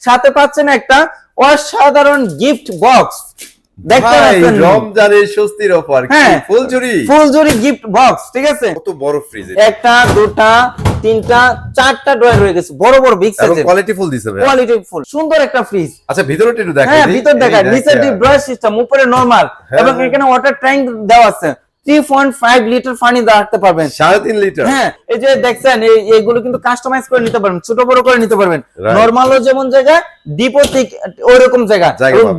সাথে পাচ্ছেন একটা অসাধারণ গিফট বক্স। দেখতে পাচ্ছেন রমজানের স্বস্তির অফার, ফুলঝুরি গিফট বক্স। ঠিক আছে, কত বড় ফ্রিজ, একটা দুটা তিনটা চারটা ড্রয়ার রয়ে গেছে, বড় বড় বিগ সাইজের, কোয়ালিটি ফুল দিছে ভাই, কোয়ালিটি ফুল, সুন্দর একটা ফ্রিজ। আচ্ছা ভিতরটা একটু দেখাই। হ্যাঁ ভিতর দেখায়, নিচে ডিপ ড্রয়ার সিস্টেম, উপরে নরমাল, এবং এখানে ওয়াটার ট্যাঙ্ক দেওয়া আছে। 3.5 লিটার পানি রাখতে পারবেন, 3.5 লিটার। হ্যাঁ এই যে দেখছেন এইগুলো কিন্তু কাস্টমাইজ করে নিতে পারবেন, ছোট বড় করে নিতে পারবেন। নরমালও যেমন জায়গা, ডিপও ঠিক ওইরকম জায়গা,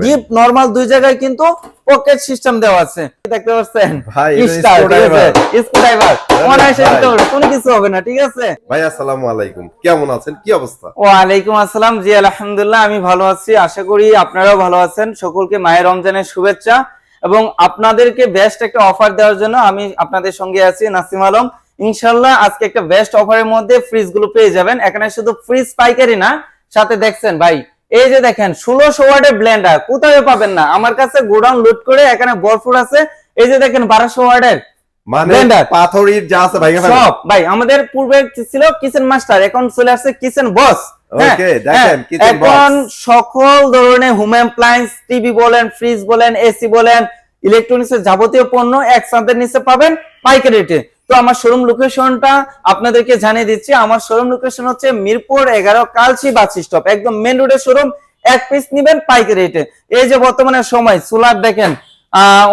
ডিপ নরমাল দুই জায়গায় কিন্তু পকেট সিস্টেম দেওয়া আছে। দেখতে পাচ্ছেন ভাই, স্ক্রুড্রাইভার অনায়াসে নিতে পারবেন, কোনো কিছু হবে না। ঠিক আছে ভাই, আসসালামু আলাইকুম, কেমন আছেন, কি অবস্থা? ওয়ালাইকুম আসসালাম। জি আলহামদুলিল্লাহ, আমি ভালো আছি, আশা করি আপনারাও ভালো আছেন। সকলকে মাহে রমজানের শুভেচ্ছা, এবং আপনাদেরকে বেস্ট একটা অফার দেওয়ার জন্য আমি আপনাদের সঙ্গে আছি, নাসিম আলম। ইনশাআল্লাহ আজকে একটা বেস্ট অফারের মধ্যে ফ্রিজ গুলো পেয়ে যাবেন। এখানে শুধু ফ্রিজ পাইকারি না, সাথে দেখছেন ভাই এই যে দেখেন 1600 ওয়াটের ব্লেন্ডার, কোথাও পাবেন না। আমার কাছে গোডাউন লোড করে এখানে ভরপুর আছে। এই যে দেখেন 1200 ওয়াটের মানে পাথরের যা আছে ভাই, সব ভাই। আমাদের পূর্বে ছিল কিচেন মাস্টার, এখন চলে আসছে কিচেন বস। ওকে, দেখেন কিচেন বস। এখন সকল ধরনের হোম অ্যাপ্লায়েন্স, টিভি বলেন, ফ্রিজ বলেন, এসি বলেন, ইলেকট্রনিক্সের যাবতীয় পণ্য এক ছাদের নিচে পাবেন পাইকারি রেটে। তো আমার শোরুম লোকেশনটা আপনাদেরকে জানিয়ে দিচ্ছি। আমার শোরুম লোকেশন হচ্ছে মিরপুর 11 কালচি বাস স্টপ, একদম মেন রোডের শোরুম। এক পিস নিবেন পাইকারি রেটে। এই যে বর্তমানে সময় সোলার দেখেন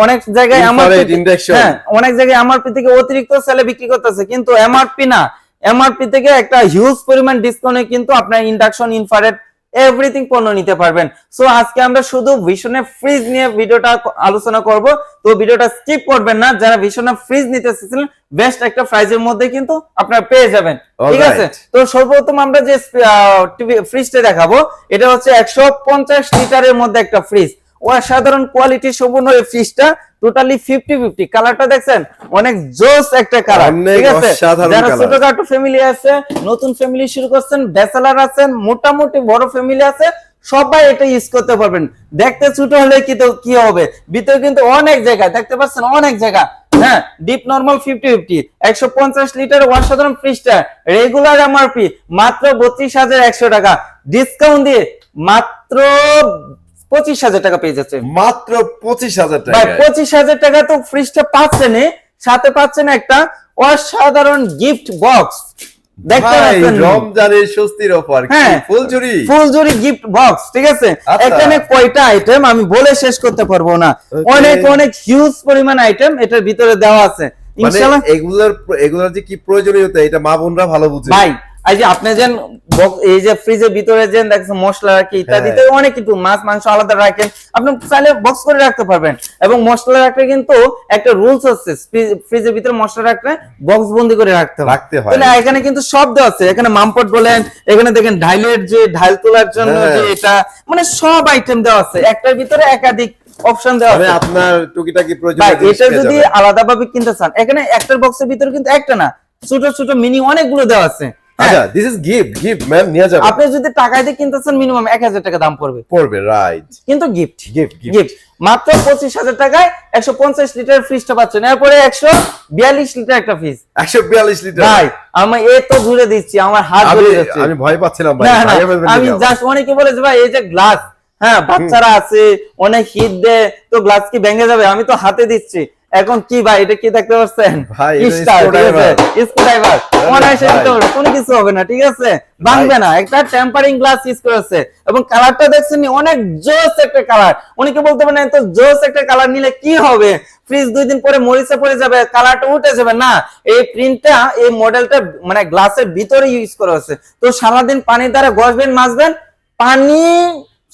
অনেক জায়গায় অনেক জায়গায় এমআরপি থেকে অতিরিক্ত সেলে বিক্রি করতেছে, কিন্তু এমআরপি না, এমআরপি থেকে একটা হিউজ পরিমাণ ডিসকাউন্টে কিন্তু আপনার ইন্ডাকশন, ইনফ্রারেড এভরিথিং পণ্য নিতে পারবেন। সো আজকে আমরা শুধু ভিশনের ফ্রিজ নিয়ে ভিডিওটা আলোচনা করব, তো ভিডিওটা স্কিপ করবেন না। যারা ভিশনের ফ্রিজ নিতে চাচ্ছেন বেস্ট একটা প্রাইজের মধ্যে কিন্তু আপনারা পেয়ে যাবেন। ঠিক আছে, তো সর্বপ্রথম আমরা যে ফ্রিজটা দেখাবো, এটা হচ্ছে 150 লিটারের মধ্যে একটা ফ্রিজ। অসাধারণ কোয়ালিটি সম্পন্ন এই ফ্রিজটা, টোটালি 50-50। কালারটা দেখছেন অনেক জোস একটা কালার। ঠিক আছে, যারা ছোটখাটো ফ্যামিলি আছে, নতুন ফ্যামিলি শুরু করছেন, ব্যাচেলার আছেন, মোটামুটি বড় ফ্যামিলি আছে, সবাই এটা ইউজ করতে পারবেন। দেখতে ছোট হলে কি হবে, ভিতরে কিন্তু অনেক জায়গা দেখতে পাচ্ছেন, অনেক জায়গা। হ্যাঁ, ডিপ নরমাল 50-50 150 লিটার অসাধারণ ফ্রিজটা রেগুলার এমআরপি মাত্র 32,100 টাকা, ডিসকাউন্ট দিয়ে মাত্র 25,000 টাকা পেয়ে যাচ্ছে। মাত্র 25,000 টাকা। 25,000 টাকা তো ফ্রিজটা পাচ্ছেন, সাথে পাচ্ছেন একটা অসাধারণ গিফট বক্স। দেখতে পাচ্ছেন রমজানের স্বস্তির অফার, ফুলঝুরি গিফট বক্স। ঠিক আছে, এখানে কয়টা আইটেম আমি বলে শেষ করতে পারবো না, অনেক অনেক হিউজ পরিমাণ আইটেম এটার ভিতরে দেওয়া আছে। ইনশাআল্লাহ এগুলোর যে কি প্রয়োজনীয়তা এটা মা বোনরা ভালো বুঝে ভাই। এই যে আপনি যেন এই যে ফ্রিজের ভিতরে যে দেখছেন মশলা রাখি ইত্যাদিতে অনেক কিছু, মাছ মাংস আলাদা রাখেন, আপনি চাইলে বক্স করে রাখতে পারবেন। এবং মশলা রাখলে কিন্তু একটা রুলস আছে, ফ্রিজের ভিতরে মশলা রাখলে বক্স বন্দি করে রাখতে হয়। তাহলে এখানে কিন্তু সব দেওয়া আছে, এখানে মামপট বলেন, এখানে দেখেন ঢাইলের যে ঢাল তোলার জন্য যে এটা, মানে সব আইটেম দেওয়া আছে, একটার ভিতরে একাধিক অপশন দেওয়া আছে। আপনার টুকিটাকি প্রয়োজন, এটা যদি আলাদাভাবে কিনতে চান, এখানে একটার বক্সের ভিতরে কিন্তু একটা না, ছোট ছোট মিনি অনেকগুলো দেওয়া আছে। আচ্ছা, দিস ইজ গিফট ম্যাম, নিয়ে যাবেন। আপনি যদি টাকা দিয়ে কিনতেছেন মিনিমাম 1000 টাকা দাম পড়বে, রাইট, কিন্তু গিফট মাত্র 25,000 টাকায় 150 লিটার ফ্রিজটা পাচ্ছেন। এরপরে 142 লিটার একটা ফ্রিজ, 142 লিটার। ভাই আমি তো ঘুরে দিচ্ছি, আমার হাত ধরে যাচ্ছে, আমি ভয় পাচ্ছিলাম ভাই। আমি জাস্ট অনেকে বলে যে ভাই এই যে গ্লাস, হ্যাঁ বাচ্চারা আছে, অনেক হিট দেয়, তো গ্লাস কি ভেঙে যাবে, আমি তো হাতে দিচ্ছি। এখন কি ভাই, এটা কি দেখতে পাচ্ছেন, স্ক্রুড্রাইভার অনায়াসে নিতে পারবেন, কোনো কিছু হবে না। ঠিক আছে, ভাঙবে না, একটা টেম্পারিং গ্লাস ইউজ করেছে। এবং কালারটা দেখছেন অনেক জোস একটা কালার। অনেকে বলতে পারেন এত জোস একটা কালার নিলে কি হবে, ফ্রিজ 2 দিন পরে মরিচে পড়ে যাবে, কালারটা উঠে যাবে না। এই প্রিন্টটা, এই মডেলটা মানে গ্লাসের ভিতরে ইউজ করা হয়েছে। তো সারাদিন পানি দ্বারা ঘষবেন, মাজবেন, পানি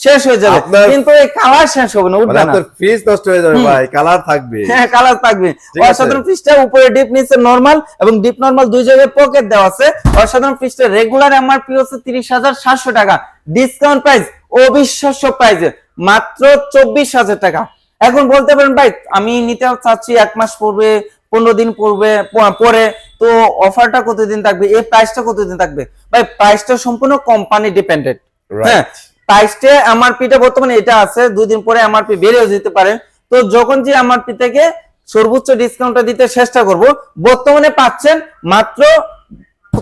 শেষ হয়ে যাবে, কিন্তু এই কালার শেষ হবে না, উঠবে না। আপনার ফ্রিজ নষ্ট হয়ে যাবে ভাই, কালার থাকবে। হ্যাঁ, কালার থাকবে। অসাধারণ ফ্রিজটা উপরে ডিপ, নিচে নরমাল, এবং ডিপ নরমাল দুই জায়গায় পকেট দেওয়া আছে। অসাধারণ ফ্রিজটা রেগুলার এমআরপি হচ্ছে 30,700 টাকা, ডিসকাউন্ট প্রাইস অবিশ্বাস্য প্রাইসে মাত্র 24,000 টাকা। এখন বলতে পারেন ভাই আমি নিতে চাচ্ছি 1 মাস পূর্বে, 15 দিন পরে, তো অফারটা কতদিন থাকবে, এই প্রাইসটা কতদিন থাকবে? ভাই প্রাইসটা সম্পূর্ণ কোম্পানি ডিপেন্ডেন্ট। হ্যাঁ, প্রাইসটা এমআরপিটা বর্তমানে এটা আছে, 2 দিন পরে এমআরপি বেড়েও যেতে পারে। তো যখন যে এমআরপি থেকে সর্বোচ্চ ডিসকাউন্টটা দিতে চেষ্টা করব, বর্তমানে পাচ্ছেন মাত্র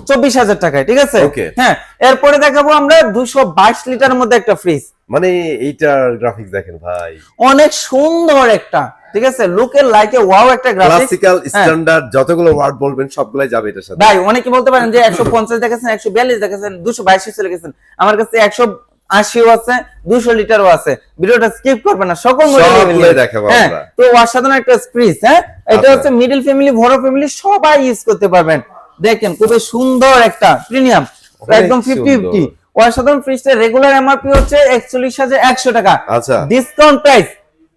24,000 টাকায়, ঠিক আছে? Okay. হ্যাঁ, এরপরে দেখাবো আমরা 222 লিটারের মধ্যে একটা ফ্রিজ। মানে এইটার গ্রাফিক্স দেখেন ভাই, অনেক সুন্দর একটা, ঠিক আছে, লুকের লাইকে ওয়াও একটা গ্রাফিক্স। ক্লাসিক্যাল স্ট্যান্ডার্ড যতগুলো ওয়ার্ড বলবেন সবগুলাই যাবে এটার সাথে। ভাই অনেকে বলতে পারেন যে 150 দেখেছেন, 142 দেখেছেন, 222 চলে গেছেন। আমার কাছে 180ও আছে, 200 লিটারও আছে। ভিডিওটা স্কিপ করবেন না, সকল মডেল দেখাবো হ্যাঁ। আমরা। তো অসাধারণ একটা ফ্রিজ, হ্যাঁ, এটা হচ্ছে মিডল ফ্যামিলি, বড় ফ্যামিলি সবাই ইউজ করতে পারবেন। দেখেন খুবই সুন্দর একটা প্রিমিয়াম, একদম 50-50 অসাধারণ ফ্রিজটা। রেগুলার এমআরপি হচ্ছে 41,100 টাকা। আচ্ছা, ডিসকাউন্ট প্রাইস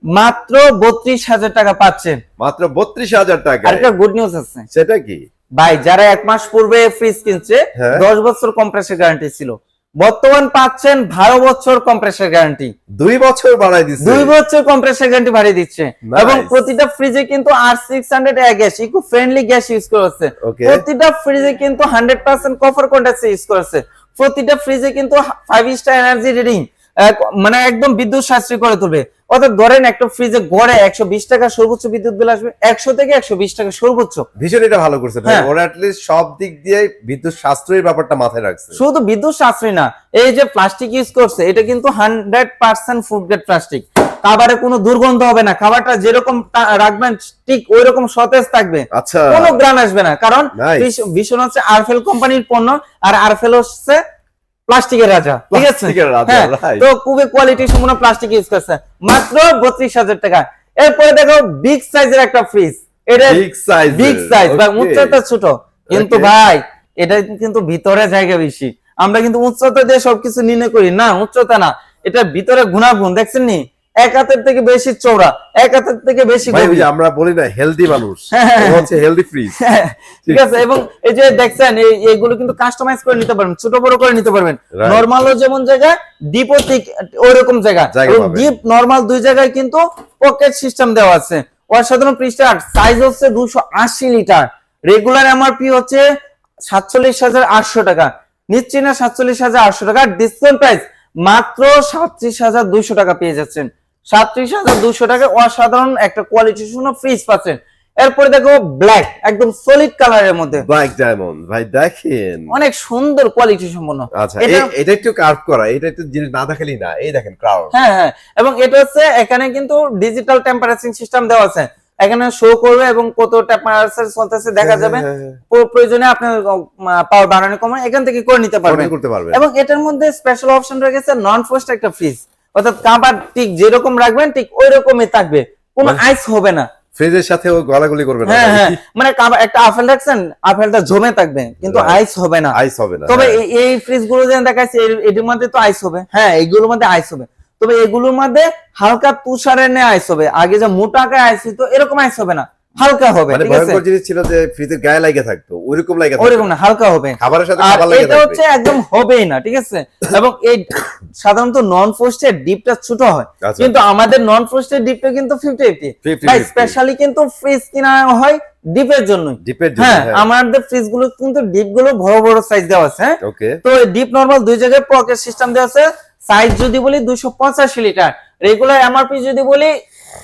মাত্র 32,000 টাকা পাচ্ছেন। মাত্র 32,000 টাকা। আর একটা গুড নিউজ আছে, সেটা কি ভাই? যারা 1 মাস পূর্বে ফ্রিজ কিনছে, হ্যাঁ। 10 বছর কম্প্রেসর গ্যারান্টি ছিল, বর্তমান পাচ্ছেন 12 বছর কম্প্রেসর গ্যারান্টি। 2 বছর বাড়াই দিচ্ছে, 2 বছর কম্প্রেসর গ্যারান্টি বাড়িয়ে দিচ্ছে। Nice. এবং প্রতিটা ফ্রিজে কিন্তু R600 gas, eco friendly gas use করেছে। Okay. প্রতিটা ফ্রিজে কিন্তু 100% কপার কন্ডাক্টর ইউজ করেছে। প্রতিটা ফ্রিজে কিন্তু 5 স্টার এনার্জি রেটিং, মানে একদম বিদ্যুৎ সাশ্রয় করে তুলবে। অর্থাৎ ধরেন একটা ফ্রিজে গড়ে 120 টাকা সর্বোচ্চ বিদ্যুৎ বিল আসবে, 100 থেকে 120 টাকা সর্বোচ্চ। ভীষণ এটা ভালো করছে ভাই, হ্যাঁ। ওরা অ্যাটলিস্ট সব দিক দিয়ে বিদ্যুৎ সাশ্রয়ের ব্যাপারটা মাথায় রাখছে। শুধু বিদ্যুৎ সাশ্রয় না, এই যে প্লাস্টিক ইউজ করছে, এটা কিন্তু 100% ফুড গ্রেড প্লাস্টিক। খাবারে কোনো দুর্গন্ধ হবে না, খাবারটা যেরকম রাখবেন ঠিক ওই রকম সতেজ থাকবে, আচ্ছা, কোনো গ্রান আসবে না। কারণ Nice. ভীষণ হচ্ছে আরফেল কোম্পানির পণ্য, আর আরফেল হচ্ছে প্লাস্টিকের রাজা, ঠিক আছে? প্লাস্টিকের রাজা, হ্যাঁ, right. তো খুবই কোয়ালিটি সম্পন্ন প্লাস্টিক ইউজ করছে, মাত্র 32,000 টাকা। এরপরে দেখো বিগ সাইজের একটা ফ্রিজ, এটা বিগ সাইজ, বিগ সাইজ ভাই, উচ্চতা ছোট কিন্তু Okay. ভাই এটা কিন্তু ভিতরে জায়গা বেশি। আমরা কিন্তু উচ্চতা দিয়ে সবকিছু নির্ণয় করি না, উচ্চতা না, এটা ভিতরে গুণাগুণ দেখছেন নি, 1 হাতের থেকে বেশি চওড়া, 1 হাতের থেকে বেশি ভাই গভীর। আমরা বলি না হেলদি মানুষ, হ্যাঁ। ও হচ্ছে হেলদি ফ্রিজ। ঠিক আছে, এবং এই যে দেখছেন এইগুলো কিন্তু কাস্টমাইজ করে নিতে পারবেন, ছোট বড় করে নিতে পারবেন। Right. নরমালও যেমন জায়গা, ডিপও ঠিক ওইরকম জায়গা, এবং পাবেন। ডিপ নরমাল দুই জায়গায় কিন্তু পকেট সিস্টেম দেওয়া আছে। অসাধারণ পৃষ্ঠার সাইজ হচ্ছে 280 লিটার। রেগুলার এমআরপি হচ্ছে 47,800 টাকা, নিচ্ছি না 47,800 টাকা। ডিসকাউন্ট প্রাইস মাত্র 37,200 টাকা পেয়ে যাচ্ছেন। 37,200 টাকা অসাধারণ একটা কোয়ালিটি সম্পন্ন ফ্রিজ পাচ্ছেন। এরপরে দেখো ব্ল্যাক, একদম সলিড কালারের মধ্যে ব্ল্যাক ডায়মন্ড, ভাই দেখেন অনেক সুন্দর কোয়ালিটি সম্পন্ন। আচ্ছা, এটা- এটা একটু কার্ভ করা, এটা একটু জিনিস না দেখালেই না। এই দেখেন ক্রাউন, হ্যাঁ হ্যাঁ, এবং এটা হচ্ছে এখানে কিন্তু ডিজিটাল টেম্পারেচার সিস্টেম দেওয়া আছে, এখানে শো করবে এবং কত টেম্পারেচার চলতেছে দেখা যাবে। প্রয়োজনে আপনার পাওয়ার বাড়ানো কমানো এখান থেকে করে নিতে পারবেন। করতে পারবেন। এবং এটার মধ্যে স্পেশাল অপশন রয়ে গেছে নন ফ্রস্ট একটা ফ্রিজ, অর্থাৎ খাবার ঠিক যেরকম রাখবেন ঠিক ওই রকমই থাকবে, কোনো আইস হবে না। ফ্রিজের সাথে ও গলাগলি করবে না, হ্যাঁ হ্যাঁ, মানে একটা আপেল রাখছেন, আপেলটা জমে থাকবে কিন্তু Right. আইস হবে না। আইস হবে না। তবে হ্যাঁ। এই ফ্রিজ গুলো যেন দেখাচ্ছে এটির মধ্যে তো আইস হবে, হ্যাঁ এইগুলোর মধ্যে আইস হবে, তবে এগুলোর মধ্যে হালকা তুষারের নে আইস হবে। আগে যে মোটা আকারে আইস হতো এরকম আইস হবে না, হালকা হবে, মানে ঠিক আছে? ভয়ঙ্কর জিনিস ছিল যে ফ্রিজের গায়ে লাগে থাকতো, ওইরকম লাগে থাকতো, ওরকম না, হালকা হবে। খাবারের সাথে আর খাবার লাগে এটা হচ্ছে একদম হবেই না, ঠিক আছে? এবং এই সাধারণত নন ফ্রস্টের ডিপটা ছোট হয়, আচ্ছা। কিন্তু আমাদের নন ফ্রস্টের ডিপটা কিন্তু 50-50। 50-50 ভাই স্পেশালি কিন্তু ফ্রিজ কিনা হয় ডিপের জন্যই। ডিপের জন্য। হ্যাঁ, আমাদের ফ্রিজ গুলো কিন্তু ডিপ গুলো বড় বড় সাইজ দেওয়া আছে, হ্যাঁ? ওকে, তো ডিপ নরমাল দুই জায়গায় পকেট সিস্টেম দেওয়া আছে। সাইজ যদি বলি 285 লিটার, রেগুলার এমআরপি যদি বলি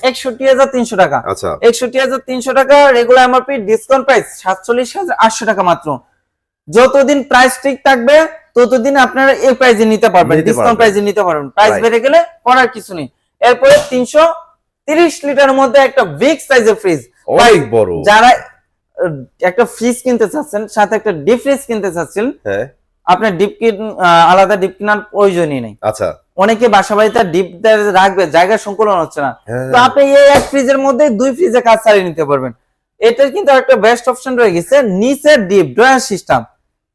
61,300 টাকা। আচ্ছা, 61,300 টাকা রেগুলার এমআরপি, ডিসকাউন্ট প্রাইস 47,800 টাকা মাত্র। যতদিন প্রাইস ঠিক থাকবে ততদিন আপনারা এই প্রাইসে নিতে পারবেন, নিতে ডিসকাউন্ট পারবেন। প্রাইসে নিতে পারবেন। Price Right. বেড়ে গেলে করার কিছু নেই। এরপরে 330 লিটারের মধ্যে একটা বিগ সাইজের ফ্রিজ, অনেক বড়। যারা একটা ফ্রিজ কিনতে চাচ্ছেন সাথে একটা ডিপ ফ্রিজ কিনতে চাচ্ছেন, হ্যাঁ, আপনার ডিপ আলাদা ডিপ কেনার প্রয়োজনই নেই। আচ্ছা, অনেকে বাসা বাড়িতে ডিপ রাখবে, জায়গা সংকুলন হচ্ছে না, হ্যাঁ। তো আপনি এই এক ফ্রিজের মধ্যে 2 ফ্রিজে কাজ চালিয়ে নিতে পারবেন। এটার কিন্তু একটা বেস্ট অপশন রয়ে গেছে, নিচে ডিপ ড্রয়ার সিস্টেম।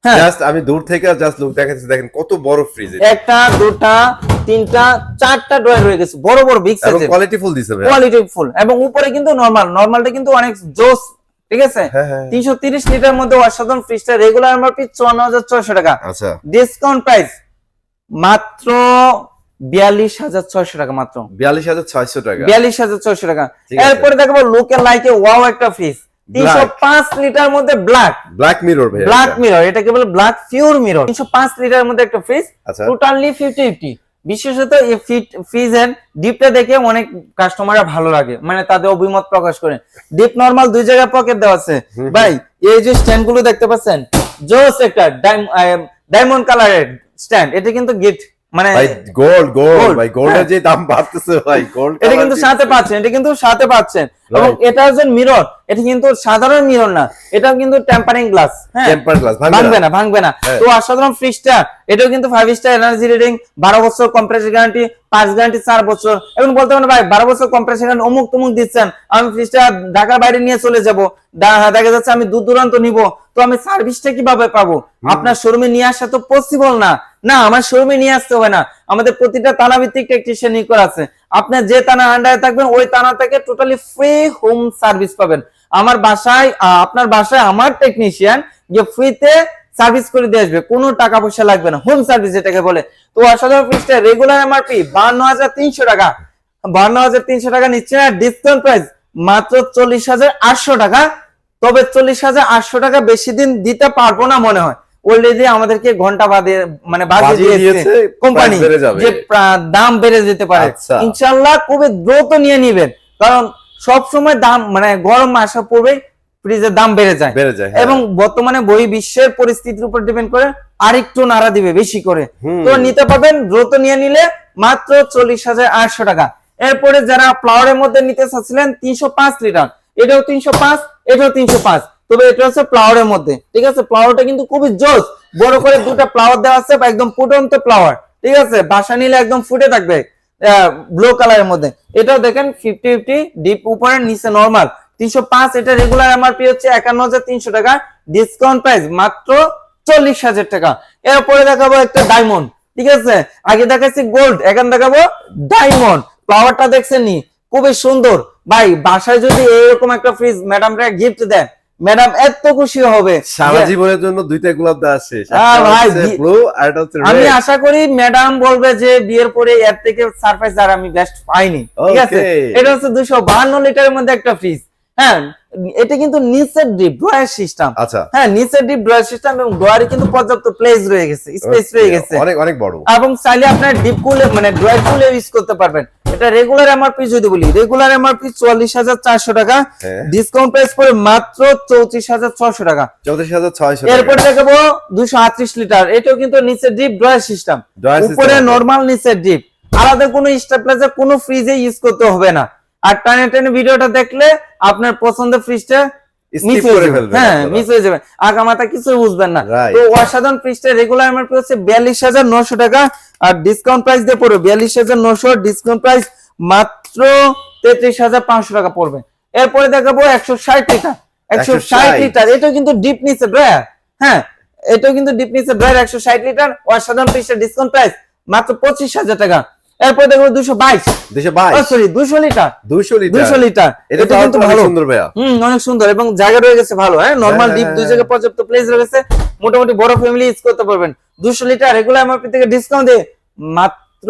হ্যাঁ, জাস্ট আমি দূর থেকে জাস্ট লুক দেখাচ্ছি, দেখেন কত বড় ফ্রিজ, একটা দুটা তিনটা চারটা ড্রয়ার রয়ে গেছে, বড় বড় বিগ এবং সাইজের, কোয়ালিটি ফুল দিছে ভাই। Quality full. এবং উপরে কিন্তু নরমালটা কিন্তু অনেক জোস, ঠিক আছে? হ্যাঁ, হ্যাঁ। 330 লিটার মধ্যে অসাধারণ ফ্রিজটা রেগুলার এমআরপি 54,600 টাকা। আচ্ছা, ডিসকাউন্ট প্রাইস মাত্র 42,600 টাকা, মাত্র 42,600 টাকা। 42,600 টাকা। ঠিক আছে। এরপরে দেখাবো লোকের লাইকে ওয়াও একটা ফ্রিজ, 305 লিটার মধ্যে ব্ল্যাক ব্ল্যাক মিরর ভাই, ব্ল্যাক মিরর, এটাকে বলে ব্ল্যাক পিওর মিরর। 305 লিটারের মধ্যে একটা ফ্রিজ, আচ্ছা। টোটালি 50-50। বিশেষত এই ফ্রিজের ডিপটা দেখে অনেক কাস্টমাররা ভালো লাগে, মানে তাদের অভিমত প্রকাশ করেন। ডিপ নরমাল দুই জায়গায় পকেট দেওয়া আছে। ভাই এই যে স্ট্যান্ড গুলো দেখতে পাচ্ছেন, জোস একটা ডায়মন্ড কালারের স্ট্যান্ড, এটা কিন্তু গিফট মানে ভাই গোল্ড ভাই, গোল্ডের যে দাম বাড়তেছে ভাই, গোল্ড এটা কিন্তু সাথে পাচ্ছেন, এটা কিন্তু সাথে পাচ্ছেন। এবং এটা হচ্ছে মিরর, এটা কিন্তু সাধারণ মিরর না, এটা কিন্তু টেম্পারিং গ্লাস। হ্যাঁ, টেম্পার গ্লাস, ভাঙবে না। তো অসাধারণ ফ্রিজটা, এটাও কিন্তু 5 স্টার এনার্জি রেটিং, 12 বছর কম্প্রেসর গ্যারান্টি, 5 গ্যারান্টি 4 বছর। এখন বলতে পারেন ভাই 12 বছর কম্প্রেসর গ্যারান্টি অমুক তমুক দিচ্ছেন, আমি ফ্রিজটা ঢাকার বাইরে নিয়ে চলে যাব, দেখা যাচ্ছে আমি দূর দূরান্ত নিব, তো আমি সার্ভিসটা কিভাবে পাবো? আপনার শোরুমে নিয়ে আসা তো পসিবল না। না, আমার শোরুমে নিয়ে আসতে হবে না, আমাদের প্রতিটা থানা ভিত্তিক টেকনিশিয়ান নিয়োগ করা আছে। আপনার যে থানা আন্ডারে থাকবেন ওই থানা থেকে টোটালি ফ্রি হোম সার্ভিস পাবেন। আমার বাসায়, আপনার বাসায় আমার টেকনিশিয়ান যে ফ্রিতে সার্ভিস করে দিয়ে আসবে, কোনো টাকা পয়সা লাগবে না, হোম সার্ভিস যেটাকে বলে। তো অসাধারণ ফ্রিজটা রেগুলার এমআরপি 52,300 টাকা, 52,300 টাকা নিচ্ছে, ডিসকাউন্ট প্রাইস মাত্র 40,800 টাকা। তবে 40,800 টাকা বেশি দিন দিতে পারবো না মনে হয়, অলরেডি আমাদেরকে ঘন্টা বাদে মানে বাজিয়ে দিয়েছে কোম্পানি যে দাম বেড়ে যেতে পারে। ইনশাআল্লাহ খুবই দ্রুত নিয়ে নিবেন, কারণ সব সময় দাম মানে গরম আসা পূর্বেই ফ্রিজের দাম বেড়ে যায়, এবং বর্তমানে বিশ্বের পরিস্থিতির উপর ডিপেন্ড করে আরেকটু নাড়া দিবে বেশি করে। তো নিতে পারবেন, দ্রুত নিয়ে নিলে মাত্র 40,800 টাকা। এরপরে যারা ফ্লাওয়ারের মধ্যে নিতে চাচ্ছিলেন 305 লিটার, এটাও 305, এটাও 305, তবে এটা হচ্ছে ফ্লাওয়ারের মধ্যে। ঠিক আছে, ফ্লাওয়ারটা কিন্তু খুবই জোস, বড় করে দুটো ফ্লাওয়ার দেওয়া আছে, একদম ফুটন্ত ফ্লাওয়ার। ঠিক আছে, বাসা নিলে একদম ফুটে থাকবে, ব্লু কালারের মধ্যে। এটাও দেখেন 50-50 ডিপ উপরে নিচে নরমাল, 305। এটা রেগুলার এমআরপি হচ্ছে 51,300 টাকা, ডিসকাউন্ট প্রাইস মাত্র 40,000 টাকা। এরপরে দেখাবো একটা ডায়মন্ড। ঠিক আছে, আগে দেখাচ্ছি গোল্ড, এখন দেখাবো ডায়মন্ড। ফ্লাওয়ারটা দেখছেন নি, খুবই সুন্দর ভাই। বাসায় যদি এরকম একটা ফ্রিজ ম্যাডামরা গিফট দেন, ম্যাডাম এত খুশি হবে। সারা জীবনের জন্য দুইটা গোলাপ দেওয়া আছে ভাই, ব্লু আর এটা হচ্ছে রেড। আমি আশা করি ম্যাডাম বলবে যে বিয়ের পরে এর থেকে সারপ্রাইজ আর আমি বেস্ট পাইনি। ঠিক আছে, এটা হচ্ছে 252 লিটারের মধ্যে একটা ফ্রিজ। হ্যাঁ, এটা কিন্তু নিচের ডিপ ড্রয়ার সিস্টেম। আচ্ছা, হ্যাঁ, নিচের ডিপ ড্রয়ার সিস্টেম, এবং ড্রয়ারে কিন্তু পর্যাপ্ত প্লেস রয়ে গেছে, স্পেস রয়ে গেছে, অনেক বড়। এবং চাইলে আপনার ডিপ কুলে মানে ড্রয়ার কুলে ইউজ করতে পারবেন। এটা রেগুলার এমআরপি যদি বলি, রেগুলার এমআরপি 44,400 টাকা, ডিসকাউন্ট প্রাইস পড়ে মাত্র 34,600 টাকা। 34,600। এরপর দেখাবো 238 লিটার, এটাও কিন্তু নিচে ডিপ ড্রয়ার সিস্টেম, উপরে নরমাল, নিচে ডিপ। আলাদা কোনো স্টেবিলাইজার কোনো ফ্রিজে ইউজ করতে হবে না। আর টানে টানে ভিডিওটা দেখলে আপনার পছন্দের ফ্রিজটা মিস হয়ে যাবে। হ্যাঁ, মিস হয়ে যাবে, আগামাতা কিছু বুঝবেন না। তো অসাধারণ ফ্রিজটা রেগুলার এমআরপি হচ্ছে 42,900 টাকা, আর ডিসকাউন্ট প্রাইস দিয়ে পড়বে 42,900, ডিসকাউন্ট প্রাইস মাত্র 33,500 টাকা পড়বে। এরপরে দেখাবো 160 লিটার, 160 লিটার, এটাও কিন্তু ডিপ নিচে ড্রয়ার। হ্যাঁ, এটাও কিন্তু ডিপ নিচে ড্রয়ার, 160 লিটার অসাধারণ ফ্রিজটা, ডিসকাউন্ট প্রাইস মাত্র 25,000 টাকা। এরপর দেখো 200 লিটার, এটা কিন্তু ভালো, সুন্দর ভাইয়া, অনেক সুন্দর, এবং জায়গা রয়ে গেছে ভালো। হ্যাঁ, নরমাল ডিপ দুই জায়গায় পর্যাপ্ত প্লেস রয়েছে, মোটামুটি বড় ফ্যামিলি ইউজ করতে পারবেন। 200 লিটার রেগুলার এমআরপি থেকে ডিসকাউন্ট দিয়ে মাত্র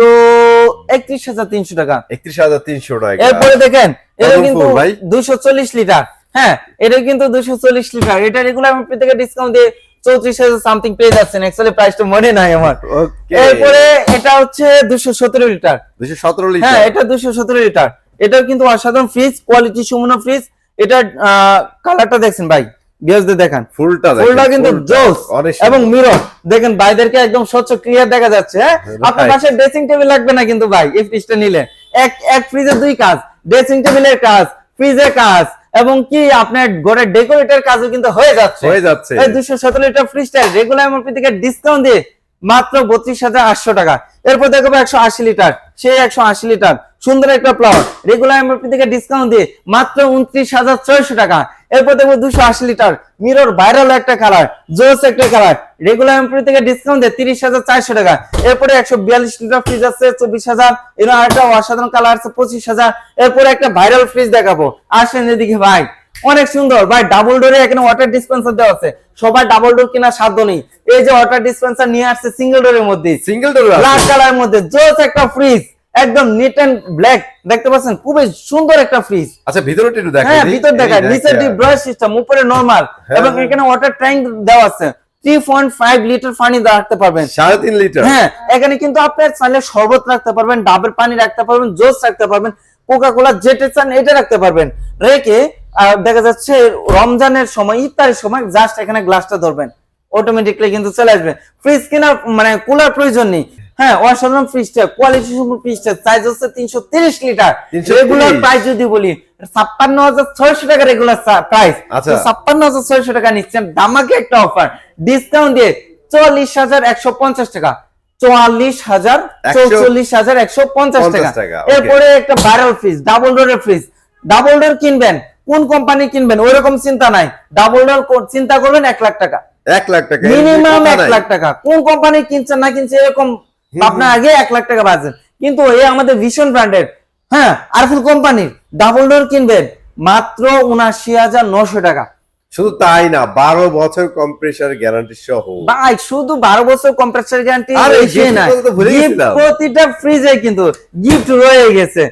31,300 টাকা, 31,300 টাকা। এরপরে দেখেন এটা কিন্তু 240 লিটার। হ্যাঁ, এটা কিন্তু 240 লিটার, এটা রেগুলার এমআরপি থেকে ডিসকাউন্ট দিয়ে 34,000 সামথিং পেয়ে যাচ্ছেন, অ্যাকচুয়ালি প্রাইসটা মনে নাই আমার। এরপরে এটা হচ্ছে 217 লিটার, 217 লিটার। হ্যাঁ, এটা 217 লিটার, এটাও কিন্তু অসাধারণ ফ্রিজ, কোয়ালিটি সম্পন্ন ফ্রিজ। এটা কালারটা দেখছেন ভাই, ভিউয়ারদের দেখান, ফুলটা কিন্তু জোস, এবং মিরর দেখেন, ভাইদেরকে একদম স্বচ্ছ ক্লিয়ার দেখা যাচ্ছে। হ্যাঁ, আপনার পাশে ড্রেসিং টেবিল লাগবে না কিন্তু ভাই, এই ফ্রিজটা নিলে এক ফ্রিজের দুই কাজ, ড্রেসিং টেবিলের কাজ, ফ্রিজের কাজ, এবং কি আপনার ঘরের ডেকোরেটের কাজও কিন্তু হয়ে যাচ্ছে। এই 217 লিটার ফ্রিজটা রেগুলার এমআরপি থেকে ডিসকাউন্ট দিয়ে মাত্র 32,800 টাকা। এরপর দেখো 180 লিটার, সেই 180 লিটার সুন্দর একটা ফ্লাওয়ার, রেগুলার এমআরপি থেকে ডিসকাউন্ট দিয়ে মাত্র 29,600 টাকা। এরপর দেখো 280 লিটার, মিরর ভাইরাল একটা কালার, জোস একটা কালার, রেগুলার এমআরপি থেকে ডিসকাউন্ট দিয়ে 30,400 টাকা। এরপরে 142 লিটার ফ্রিজ আছে 24,000, এর আরেকটা অসাধারণ কালার আছে 25,000। এরপরে একটা ভাইরাল ফ্রিজ দেখাবো, আসেন এদিকে ভাই, অনেক সুন্দর ভাই, ডাবল ডোরে এখানে ওয়াটার ডিসপেন্সার দেওয়া আছে। সবাই ডাবল ডোর কিনা সাধ্য নেই, এই যে ওয়াটার ডিসপেন্সার নিয়ে আসছে সিঙ্গেল ডোরের মধ্যে, সিঙ্গেল ডোর ব্ল্যাক কালারের মধ্যে, জোস একটা ফ্রিজ, একদম নিট এন্ড ব্ল্যাক, দেখতে পাচ্ছেন খুবই সুন্দর একটা ফ্রিজ। আচ্ছা, ভিতরটা একটু দেখাই। হ্যাঁ, ভিতর দেখাই, নিচে ডিপ ড্রয়ার সিস্টেম, উপরে নরমাল, এবং এখানে ওয়াটার ট্যাঙ্ক দেওয়া আছে, 3.5 লিটার পানি রাখতে পারবেন, 3.5 লিটার। হ্যাঁ, এখানে কিন্তু আপনি চাইলে শরবত রাখতে পারবেন, ডাবের পানি রাখতে পারবেন, জুস রাখতে পারবেন, কোকা কোলা যেটা চান এটা রাখতে পারবেন। রেখে দেখা যাচ্ছে রমজানের সময়, ইফতারের সময় জাস্ট এখানে গ্লাসটা ধরবেন, অটোমেটিকলি কিন্তু চলে আসবে। ফ্রিজ কেনার মানে কুলার প্রয়োজন নেই। হ্যাঁ, অসাধারণ ফ্রিজটা, কোয়ালিটি সম্পূর্ণ ফ্রিজটা, সাইজ হচ্ছে 330 লিটার। 330 রেগুলার প্রাইস যদি বলি 56,600 টাকা রেগুলার প্রাইস। আচ্ছা। তো 56,600 টাকা নিচ্ছেন, দামাকে একটা অফার, ডিসকাউন্ট দিয়ে 44,150 টাকা, 44,150 টাকা। এরপরে একটা ভাইরাল ফ্রিজ, ডাবল ডোরের ফ্রিজ। ডাবল ডোর কিনবেন, কোন কোম্পানি কিনবেন ওইরকম চিন্তা নাই। ডাবল ডোর চিন্তা করবেন 1 লাখ টাকা, 1 লাখ টাকা মিনিমাম 1 লাখ টাকা। কোন কোম্পানি কিনছেন না কিনছে এরকম আপনার আগে 1 লাখ টাকা বাজেট। কিন্তু এই আমাদের ভীষণ ব্র্যান্ডের, হ্যাঁ, আরফুল কোম্পানির ডাবল ডোর কিনবেন মাত্র 79,900 টাকা। শুধু তাই না, 12 বছর কম্প্রেসার গ্যারান্টি সহ। ভাই শুধু 12 বছর কম্প্রেসার গ্যারান্টি, আরে gift কথা তো ভুলে গেছিলাম। প্রতিটা ফ্রিজে কিন্তু গিফট রয়ে গেছে।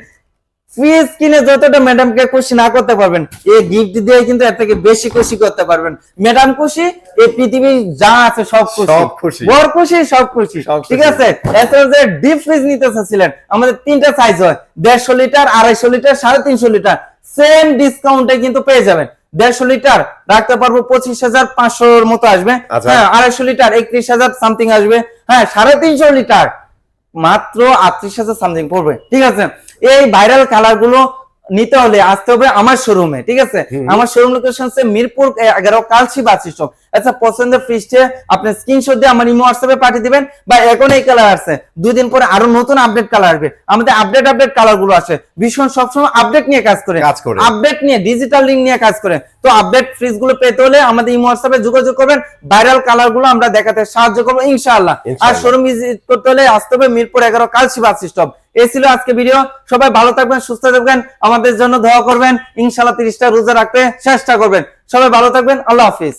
ফ্রিজ কিনে যতটা ম্যাডামকে খুশি না করতে পারবেন, এই গিফট দিয়ে কিন্তু এর থেকে বেশি খুশি করতে পারবেন। ম্যাডাম খুশি, এই পৃথিবী যা আছে সব খুশি, সব খুশি। বর খুশি, সব খুশি। সব খুশি। ঠিক আছে, এছাড়া যে ডিপ ফ্রিজ নিতে চাচ্ছিলেন, আমাদের 3টা সাইজ হয়, 150 লিটার, 250 লিটার, 350 লিটার। সেম ডিসকাউন্টে কিন্তু পেয়ে যাবেন। 150 লিটার রাখতে পারবো 25,500 মতো আসবে। আচ্ছা। হ্যাঁ, 250 লিটার 31,000 সামথিং আসবে। হ্যাঁ, 350 লিটার মাত্র 38,000 সামথিং পড়বে। ঠিক আছে, এই ভাইরাল কালার গুলো নিতে হলে আসতে হবে আমার শোরুমে। ঠিক আছে, আমার শোরুম লোকেশন হচ্ছে মিরপুর 11 কালসি বাস স্টপ। আচ্ছা, পছন্দের ফ্রিজটা আপনি স্ক্রিনশট দিয়ে আমার ইমো হোয়াটসঅ্যাপে পাঠিয়ে দিবেন, বা এখন এই কালার আছে, 2 দিন পরে আরো নতুন আপডেট কালার আসবে। আমাদের আপডেট কালার গুলো আছে, ভীষণ সবসময় আপডেট নিয়ে কাজ করে, আপডেট নিয়ে, ডিজিটাল লিঙ্ক নিয়ে কাজ করে। তো আপডেট ফ্রিজ গুলো পেতে হলে আমাদের ইমো হোয়াটসঅ্যাপে যোগাযোগ করবেন, ভাইরাল কালার গুলো আমরা দেখাতে সাহায্য করবো ইনশাআল্লাহ। আর শোরুম ভিজিট করতে হলে আসতে হবে মিরপুর 11 কালসি বাস স্টপ। এই ছিল আজকে ভিডিও। সবাই ভালো থাকবেন, সুস্থ থাকবেন, আমাদের জন্য দোয়া করবেন, ইনশাআল্লাহ 30টা রোজা রাখতে চেষ্টা করবেন। সবাই ভালো থাকবেন, আল্লাহ হাফিজ।